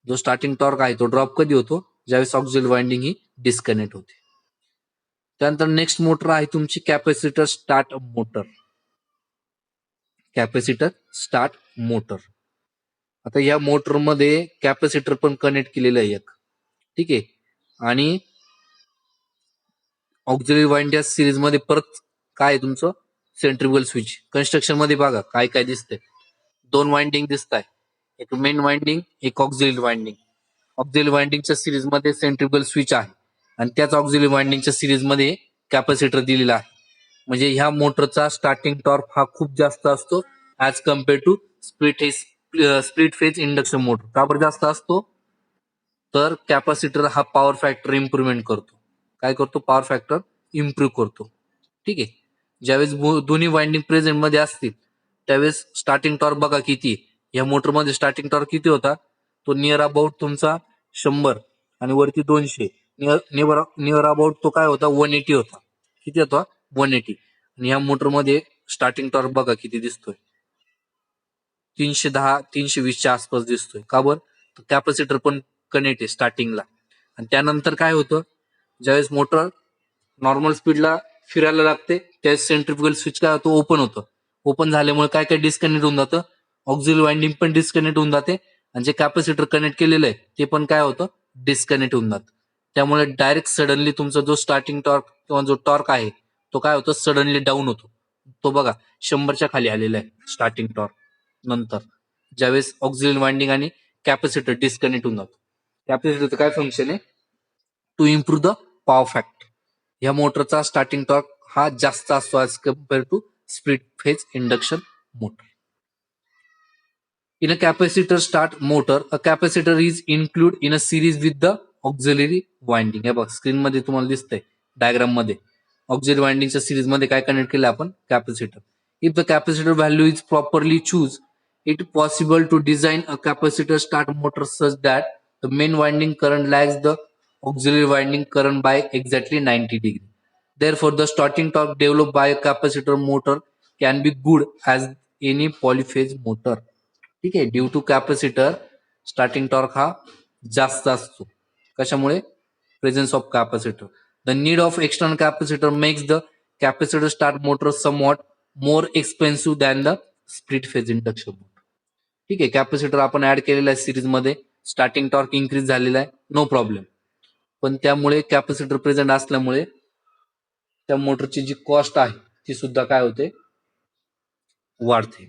जो starting torque आहे तो ड्रॉप कधी होतो, ज्यावेळेस ऑक्झिलरी वाइंडिंग ही डिस्कनेक्ट होते. त्यानंतर नेक्स्ट मोटर आहे तुमची capacitor start motor. Capacitor start motor. आता या मोटरमध्ये कॅपॅसिटर पण कनेक्ट केलेलं आहे एक, ठीक आहे. आणि ऑक्झिलरी वाइंडिंग सिरीज मध्ये परत काय आहे तुमचं सेंट्रिफ्युगल स्विच. कन्स्ट्रक्शन मध्ये बघा काय काय दिसतंय. 2 वाइंडिंग दिसत आहे, एक मेन वाइंडिंग, एक ऑक्झिलरी वाइंडिंग. ऑक्झिलरी वाइंडिंगच्या सिरीज मध्ये सेंट्रिफ्युगल स्विच आहे आणि त्याच ऑक्झिलरी वाइंडिंगच्या सिरीज मध्ये कॅपॅसिटर दिलेला आहे. म्हणजे ह्या मोटरचा स्टार्टिंग टॉर्क हा खूप जास्त असतो as compare to split phase induction motor. का बरं जास्त असतो, तर कॅपॅसिटर हा पॉवर फॅक्टर इम्प्रुव्हमेंट करतो. काय करतो, पॉवर फॅक्टर इम्प्रूव्ह करतो, ठीक आहे. ज्यावेळेस दोन्ही वाइंडिंग प्रेझेंट मध्ये असतील त्यावेळेस स्टार्टिंग टॉर्क बघा किती. या मोटरमध्ये स्टार्टिंग टॉर्क किती होता, तो नियर अबाउट तुमचा 100 आणि वरती 200. नियर अबाउट तो काय होता 180 होता. किती होता 180. आणि या मोटरमध्ये स्टार्टिंग टॉर्क बघा किती दिसतोय, 310-320च्या आसपास दिसतोय. का बरं, कॅपॅसिटर पण कनेक्ट आहे स्टार्टिंगला. आणि त्यानंतर काय होतं, ज्यावेळेस मोटर नॉर्मल स्पीडला फिरायला लागते त्यावेळेस सेंट्रिफ्युगल स्विच काय होतं, ओपन होतं. ओपन झाल्यामुळे काय काय डिस्कनेक्ट होऊन जातं, ऑक्झिलरी वाइंडिंग पण डिस्कनेक्ट होऊन जाते आणि जे कॅपॅसिटर कनेक्ट केलेलं आहे ते पण काय होतं, डिस्कनेक्ट होऊन जातं. त्यामुळे डायरेक्ट सडनली तुमचा जो स्टार्टिंग टॉर्क किंवा जो टॉर्क आहे तो काय होतो, सडनली डाऊन होतो. तो बघा 100च्या खाली आलेला आहे स्टार्टिंग टॉर्क नंतर, ज्यावेळेस ऑक्झिलरी वाइंडिंग आणि कॅपॅसिटर डिस्कनेक्ट होऊन जातो. कॅपॅसिटरचं काय फंक्शन आहे, to improve the power factor. या मोटरचा स्टार्टिंग टॉर्क हा जास्त असतो as compare to split phase induction motor. In a capacitor start motor, a capacitor is included in a series with the auxiliary winding. हे बघ screen मध्ये तुम्हाला दिसतंय डायग्राम मध्ये ऑक्झिलरी वाइंडिंगच्या सिरीज मध्ये काय कनेक्ट केलं आपण, capacitor. If the capacitor value is properly choose, it possible to design a capacitor start motor such that the main winding current lags the auxiliary winding current by exactly 90 degree. Therefore, the starting torque developed by a capacitor motor can be good as any polyphase motor. ठीक आहे. Due to capacitor starting torque हा जास्त असतो. कशामुळे, presence of capacitor. The need of external capacitor makes the capacitor start motor somewhat more expensive than the split phase induction motor. ठीक आहे. Capacitor आपण add केलेला आहे सिरीज मध्ये, स्टार्टिंग टॉर्क इन्क्रीज झालेला आहे, नो प्रॉब्लेम. पण त्यामुळे कॅपॅसिटर प्रेझेंट असल्यामुळे त्या मोटरची जी कॉस्ट आहे ती सुद्धा काय होते, वाढते.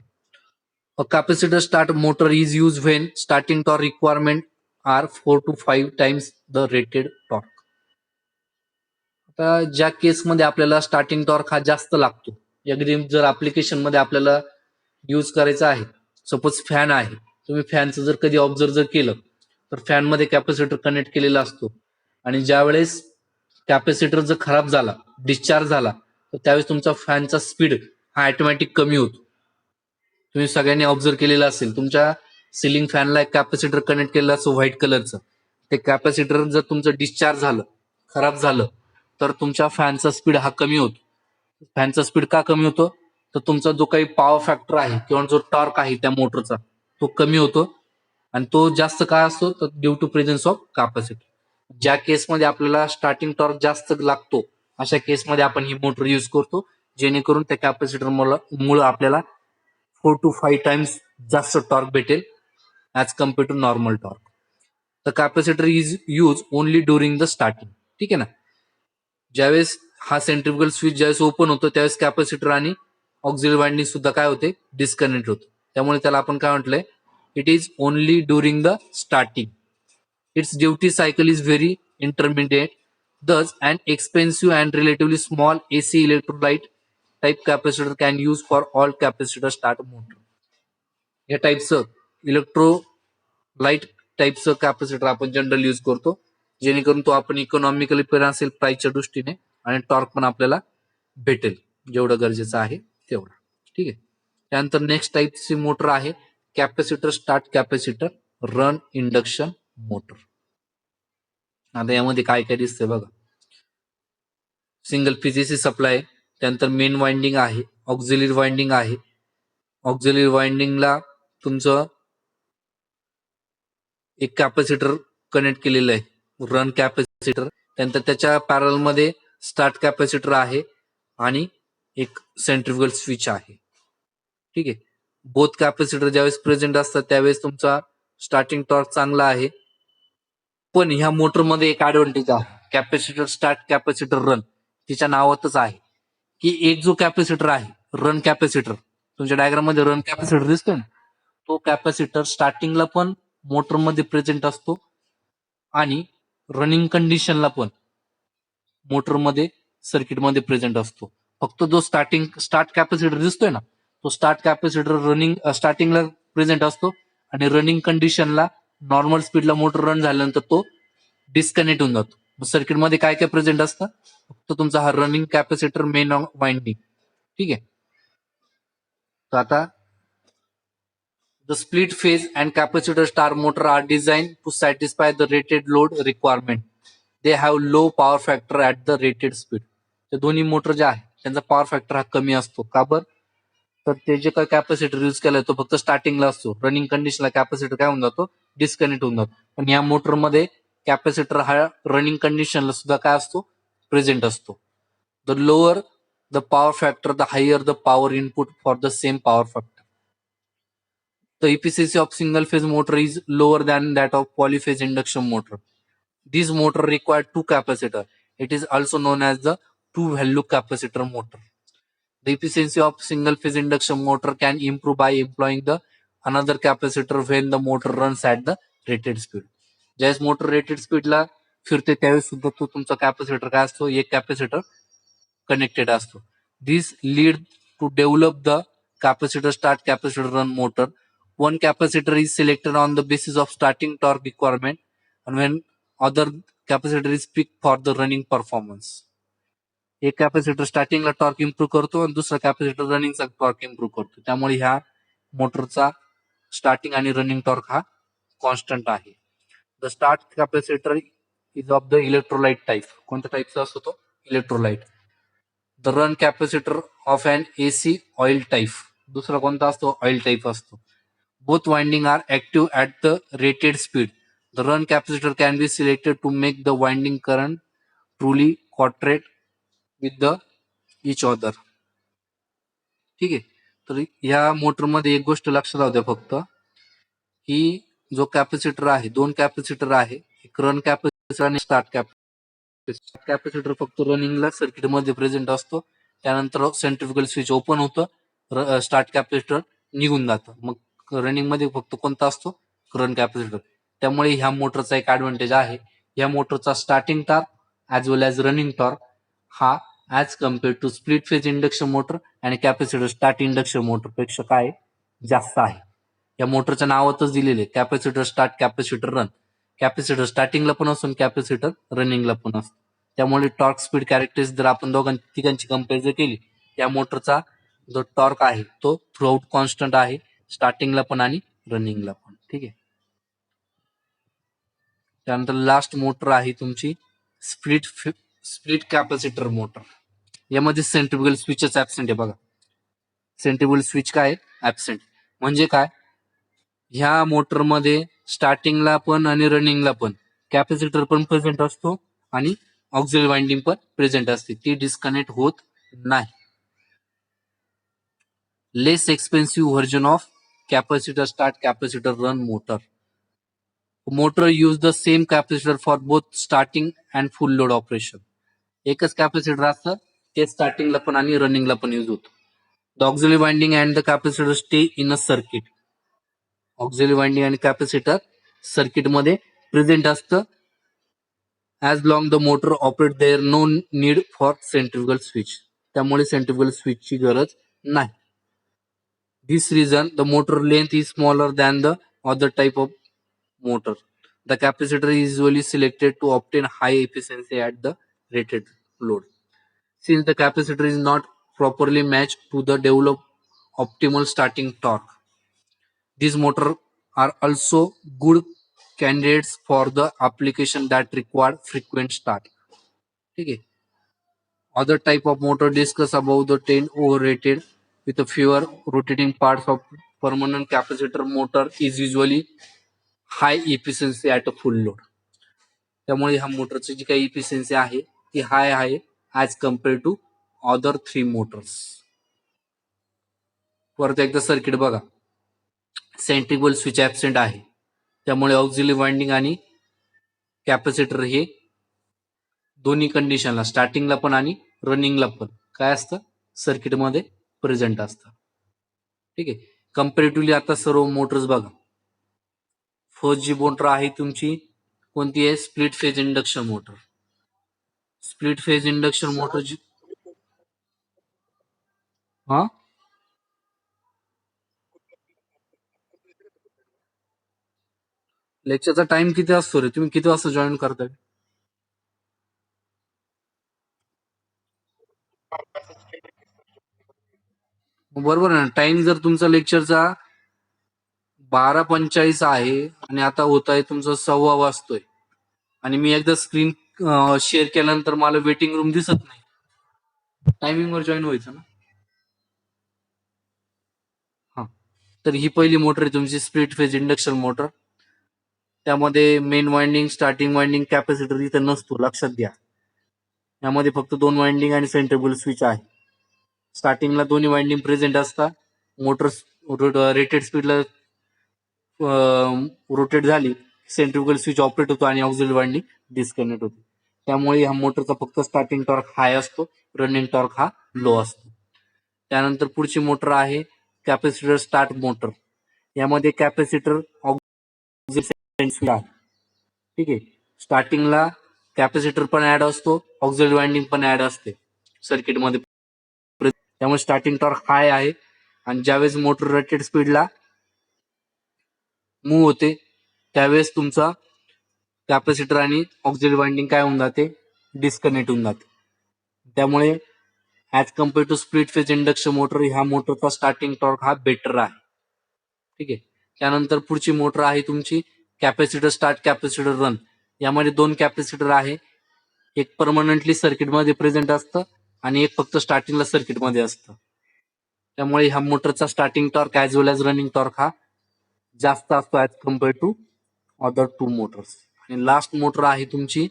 A capacitor start motor is used when starting torque requirement are 4 to 5 times the rated torque. आता ज्या केसमध्ये आपल्याला स्टार्टिंग टॉर्क हा जास्त लागतो, एकदम जर ऍप्लिकेशन मध्ये आपल्याला यूज करायचा आहे, सपोज फॅन आहे, तुम्ही फॅनचं जर कधी ऑब्झर्व जर केलं तर फॅन मध्ये कॅपॅसिटर कनेक्ट केलेला असतो आणि ज्यावेळेस कॅपॅसिटर जर खराब झाला, डिस्चार्ज झाला, तर त्यावेळेस तुमचा फॅनचा स्पीड हा ऑटोमॅटिक कमी होतो. तुम्ही सगळ्यांनी ऑब्झर्व केलेलं असेल, तुमच्या सिलिंग फॅनला एक कॅपॅसिटर कनेक्ट केलेलं असं व्हाईट कलरचं. ते कॅपॅसिटर जर तुमचं डिस्चार्ज झालं, खराब झालं, तर तुमच्या फॅनचा स्पीड हा कमी होतो. फॅनचा स्पीड का कमी होतो, तर तुमचा जो काही पॉवर फॅक्टर आहे किंवा जो टॉर्क आहे त्या मोटरचा तो कमी होतो. आणि तो जास्त काय असतो, तर due to presence of capacitor. ज्या केसमध्ये आपल्याला स्टार्टिंग टॉर्क जास्त लागतो अशा केसमध्ये आपण ही मोटर यूज करतो, जेणेकरून त्या कॅपॅसिटर मुळे आपल्याला 4 to 5 times जास्त टॉर्क भेटेल as compare to normal torque. The capacitor is use only during the starting. ठीक आहे ना. ज्यावेळेस हा सेंट्रिफ्युगल स्विच ज्यावेळेस ओपन होतो त्यावेळेस कॅपॅसिटर आणि ऑक्झिलरी वाइंडिंग सुद्धा काय होते, डिस्कनेक्ट होतो. त्यामुळे त्याला आपण काय म्हटलंय, it is only during the starting. It's duty cycle is very intermediate. Thus, an expensive and relatively small AC electrolyte type capacitor can use for all capacitor start motor. या टाईपचं इलेक्ट्रोलाइट टाईपचं capacitor आपण general use करतो, जेणेकरून तो आपण economically पण असेल प्राइसच्या दृष्टीने आणि टॉर्क पण आपल्याला भेटेल जेवढं गरजेचं आहे तेवढं. ठीक आहे. त्यानंतर नेक्स्ट टाईपची मोटर आहे capacitor start capacitor run induction motor. आता यामध्ये काय काय दिसतंय बघा, सिंगल पीसीसी सप्लाय, त्यानंतर मेन वाइंडिंग आहे, ऑक्झिलरी वाइंडिंग आहे. ऑक्झिलरी वाइंडिंगला तुमचं एक कॅपॅसिटर कनेक्ट केलेलं आहे, रन कॅपॅसिटर. त्यानंतर त्याच्या पॅरल मध्ये स्टार्ट कॅपॅसिटर आहे आणि एक सेंट्रिफ्युगल स्विच आहे. ठीक आहे. बोथ कॅपॅसिटर ज्यावेळेस प्रेझेंट असतात त्यावेळेस तुमचा स्टार्टिंग टॉर्क चांगला आहे. पण ह्या मोटरमध्ये एक ऍडव्हान्टेज आहे, कॅपॅसिटर स्टार्ट कॅपॅसिटर रन तिच्या नावातच आहे की एक जो कॅपॅसिटर आहे रन कॅपॅसिटर, तुमच्या डायग्राम मध्ये रन कॅपॅसिटर दिसतोय ना, तो कॅपॅसिटर स्टार्टिंगला पण मोटरमध्ये प्रेझेंट असतो आणि रनिंग कंडिशनला पण मोटरमध्ये सर्किटमध्ये प्रेझेंट असतो. फक्त जो स्टार्ट कॅपॅसिटर दिसतोय ना, तो स्टार्ट कॅपॅसिटर रनिंग स्टार्टिंगला प्रेझेंट असतो आणि रनिंग कंडिशनला नॉर्मल स्पीडला मोटर रन झाल्यानंतर तो डिस्कनेक्ट होऊन जातो. सर्किटमध्ये काय काय प्रेझेंट असतं, फक्त तुमचा हा रनिंग कॅपॅसिटर मेन वाइंडिंग. ठीक आहे. तर आता the split phase and capacitor star motor are designed to satisfy the rated load requirement. They have low power factor at the rated speed. ते दोन्ही मोटर जे आहे त्यांचा पॉवर फॅक्टर हा कमी असतो. का बरं? तर ते जे काही कॅपॅसिटर यूज केलाय तो फक्त स्टार्टिंगला असतो. रनिंग कंडिशनला कॅपॅसिटर काय होऊन जातो, डिस्कनेक्ट होऊन जातो. पण या मोटरमध्ये कॅपॅसिटर हा रनिंग कंडिशनला सुद्धा काय असतो, प्रेझेंट असतो. The lower the power factor the higher the power input for the same power factor. The efficiency of single phase motor is lower than that of polyphase induction motor. This motor requires two capacitors. It is also known as the two value capacitor motor. The efficiency of single phase induction motor can improve by employing the another capacitor when the motor runs at the rated speed. ज्यावेळेस motor rated स्पीडला फिरते त्यावेळेस सुद्धा तो तुमचा capacitor काय असतो, एक capacitor connected असतो. This lead to develop the capacitor start capacitor run motor. One capacitor is selected on the basis of starting torque requirement and when other capacitor is picked for the running performance. एक capacitor स्टार्टिंगला torque improve करतो आणि दुसरा capacitor रनिंगचा torque improve करतो. त्यामुळे ह्या मोटरचा starting आणि रनिंग टॉर्क हा कॉन्स्टंट आहे. The start capacitor is of the electrolyte type. कोणत्या टाईपचा असतो तो, electrolyte. The run capacitor of an AC oil type. दुसरा कोणता असतो, ऑइल टाईप असतो. Both windings are active at the rated speed. The run capacitor can be selected to make the winding current truly quadrate with the each other. ठीक आहे. तर या मोटरमध्ये एक गोष्ट लक्षात राहू द्या फक्त, की जो कॅपॅसिटर आहे, दोन कॅपॅसिटर आहे, एक रन कॅपॅसिटर आणि स्टार्ट कॅपॅसिटर. कॅपॅसिटर फक्त रनिंगला सर्किटमध्ये प्रेझेंट असतो. त्यानंतर सेंट्रिफ्युगल स्विच ओपन होतं, स्टार्ट कॅपॅसिटर निघून जातं. मग रनिंग मध्ये फक्त कोणता असतो, रन कॅपॅसिटर. त्यामुळे ह्या मोटरचा एक ऍडव्हान्टेज आहे, या मोटरचा starting torque as well as running torque हा as compared to split phase induction motor आणि कॅपॅसिटर स्टार्ट इंडक्शन मोटर पेक्षा काय जास्त आहे. या मोटरच्या नावातच दिलेले capacitor start capacitor run. Capacitor स्टार्टिंगला पण असतो आणि कॅपॅसिटर रनिंगला पण असतो. त्यामुळे टॉर्क स्पीड कॅरेक्टरिस्टिक जर आपण तिघांची कंपेअर जर केली, या मोटरचा जो टॉर्क आहे तो थ्रूआउट कॉन्स्टंट आहे, स्टार्टिंगला पण आणि रनिंगला पण. ठीक आहे. त्यानंतर लास्ट मोटर आहे तुमची स्प्लिट कॅपॅसिटर मोटर. यामध्ये सेंट्रिफ्युगल स्विचच ऍबसेंट आहे बघा. सेंट्रिफ्युगल स्विच काय ऍबसेंट म्हणजे काय, ह्या मोटरमध्ये स्टार्टिंगला पण आणि रनिंगला पण कॅपॅसिटर पण प्रेझेंट असतो आणि ऑक्झिलरी वाइंडिंग पण प्रेझेंट असते, ती डिस्कनेक्ट होत नाही. Less expensive version of capacitor start capacitor run motor. Motor use the same capacitor for both starting and full load operation. एकच कॅपॅसिटर असतं, ते स्टार्टिंगला पण आणि रनिंगला पण यूज होतं. The auxiliary winding and the capacitor stay in a circuit. Auxiliary winding आणि कॅपॅसिटर सर्किटमध्ये प्रेझेंट असतं as long the motor operate there no need for centrifugal switch. त्यामुळे सेंट्रिफ्युगल स्विचची गरज नाही. This reason the motor length is smaller than the other type of motor. The capacitor is usually selected to obtain high efficiency at the rated load. Since the capacitor is not properly matched to the developed optimal starting torque, these motors are also good candidates for the application that require frequent start. ठीक आहे. Other type of motor discussed above the 10 overrated with a fewer rotating parts of permanent capacitor motor is usually high efficiency at a full load. त्यामुळे ह्या मोटरची जी काही efficiency आहे ती high आहे as compare to other 3 motors. परत एकदा circuit बघा. सेंट्रिबल स्विच ऍबसेंट आहे, त्यामुळे ऑक्झिलरी वाइंडिंग आणि कॅपॅसिटर हे दोन्ही कंडिशनला, स्टार्टिंगला पण आणि रनिंगला पण काय असतं, सर्किटमध्ये प्रेझेंट असतं. ठीक आहे. कम्पॅरेटिव्हली आता सर्व मोटर्स बघा. फर्स्ट जी मोटर आहे तुमची कोणती आहे, split phase induction motor. Split phase induction motor जी हा लेक्चरचा टाइम किती असतो रे, तुम्ही किती वाजता जॉईन करताय? बरोबर आहे ना. टाइम जर तुमचा लेक्चरचा 12:45 आहे आणि आता होत आहे तुमचा 1:15 वाजतोय आणि मी एकदा स्क्रीन शेअर केल्यानंतर मला वेटिंग रूम दिसत नाही, टायमिंग वर जॉईन व्हायचं ना. हा, तर ही पहिली मोटर आहे तुमची स्प्लिट फेज इंडक्शन मोटर. त्यामध्ये main winding, starting winding, capacitor इथे नसतो, लक्षात घ्या. यामध्ये फक्त 2 वाइंडिंग आणि सेंट्रिबल स्विच आहे. स्टार्टिंगला दोन्ही वाइंडिंग प्रेझेंट असतात. मोटर रेटेड स्पीडला रोटेट झाली, सेंट्रिफ्युगल स्विच ऑपरेट होतो आणि ऑक्झिलरी वाइंडिंग डिस्कनेक्ट होते. त्यामुळे ह्या मोटरचा फक्त स्टार्टिंग टॉर्क हाय असतो, रनिंग टॉर्क हा लो असतो. त्यानंतर पुढची मोटर आहे कॅपॅसिटर स्टार्ट मोटर. यामध्ये कॅपॅसिटर ठीक आहे. स्टार्टिंगला कॅपॅसिटर पण ऍड असतो, ऑक्झिलरी वाइंडिंग पण ऍड असते सर्किटमध्ये. त्यामुळे स्टार्टिंग टॉर्क हाय आहे आणि ज्यावेळेस मोटर रेटेड स्पीडला मूव्ह होते त्यावेळेस तुमचा कॅपॅसिटर आणि ऑक्झिलरी वाइंडिंग काय होऊन जाते, डिस्कनेक्ट होऊन जाते. त्यामुळे as compare to split phase induction motor ह्या मोटरचा स्टार्टिंग टॉर्क हा बेटर आहे. ठीक आहे. त्यानंतर पुढची मोटर आहे तुमची कॅपॅसिटर स्टार्ट कॅपॅसिटर रन. यामध्ये 2 कॅपॅसिटर आहे, एक परमनंटली सर्किटमध्ये प्रेझेंट असतं आणि एक फक्त स्टार्टिंगला सर्किटमध्ये असतं. त्यामुळे ह्या मोटरचा starting torque as well as running torque हा जास्त असतो as compare to other 2 motors. आणि लास्ट मोटर आहे तुमची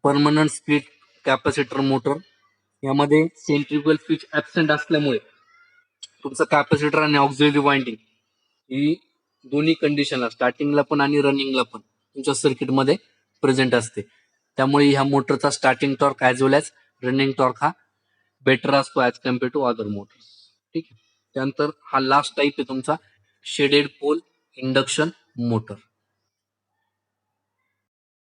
परमनंट स्प्लिट कॅपॅसिटर मोटर. यामध्ये सेंट्रिफ्युगल स्विच ऍबसेंट असल्यामुळे तुमचं कॅपॅसिटर आणि ऑक्झिलरी वाइंडिंग ही दोन्ही कंडिशनला, स्टार्टिंगला पण आणि रनिंगला पण तुमच्या सर्किटमध्ये प्रेझेंट असते. त्यामुळे ह्या मोटरचा starting torque as well as running torque हा बेटर असतो as compare to other motors. ठीक आहे. त्यानंतर हा लास्ट टाईप आहे तुमचा शेडेड पोल इंडक्शन मोटर.